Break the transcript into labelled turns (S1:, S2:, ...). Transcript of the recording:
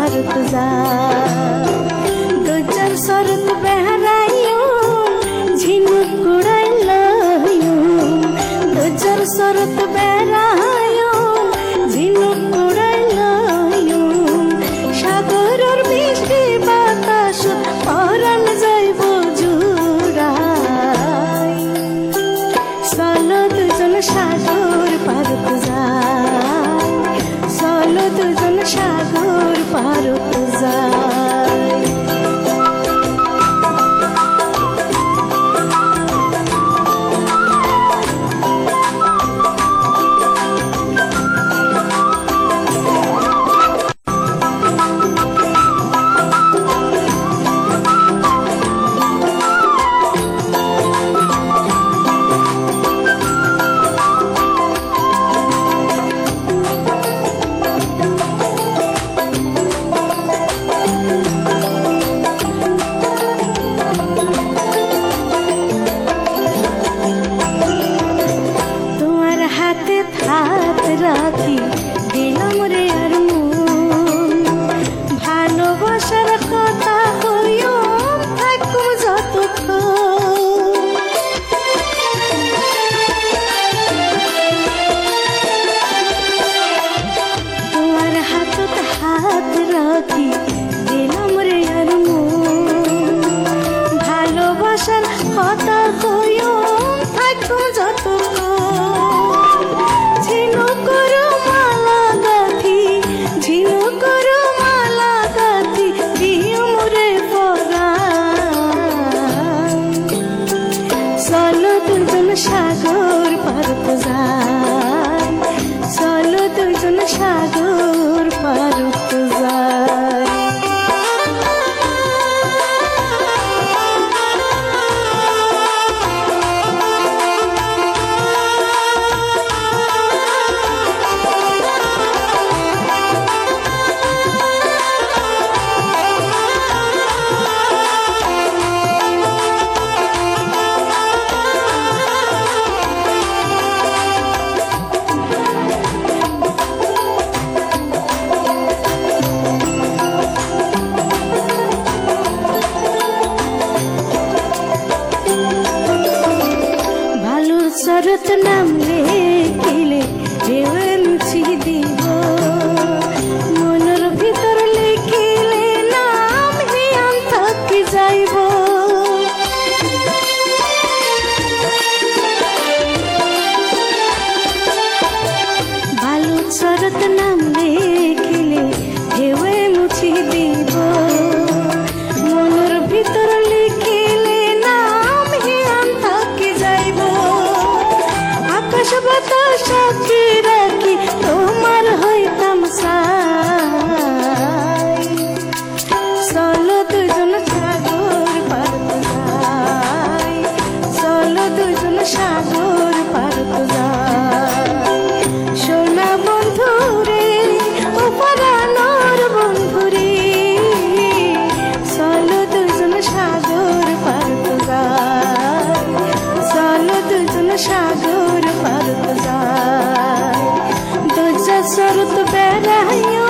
S1: পারত যায় দুজন সরত বেহারাইও ঝিনুক কুড়াইলাইও দুজন সরত বেহারাইও ঝিনুক কুড়াইলাইও সাগরের মিষ্টি বাতাস পরাণ যাইব জুড়াই চলো দুজন সাগর পারত যায় চলো দুজন সাগর পারত যায় হাত রাখি দিলাম রে আর মন ভালোবাসার কথা হইও থাকুম যতক্ষণ তোমার হাতত হাত রাখি দিলাম রে আর মন ভালোবাসার কথা হইও থাকুম যতক্ষণ সাগর পারত যায় চলো দুজন সাগর পারত যায় শরৎ নাম লেখিলে ঢেউছি দিব মনের ভিতর লিখিলে নাম হিয়ান থাকি যাইব ভালো শরৎ নাম লেখিলে ঢেউয়ে মুছি দিব মনের ভিতর লিখিলে নাম হিয়ান থাকি যাইব সাক্ষী রাখি তোমার হইতাম সাই চলো দুজন সাগর পারত যায় চলো দুজন সাগর পারত যায় সোনা বন্ধু রে ও পরানোর বন্ধু রে চলো দুজন সাগর পারত যায় চলো দুজন সাগর পারত যায় দুজন সরত বেড়াইও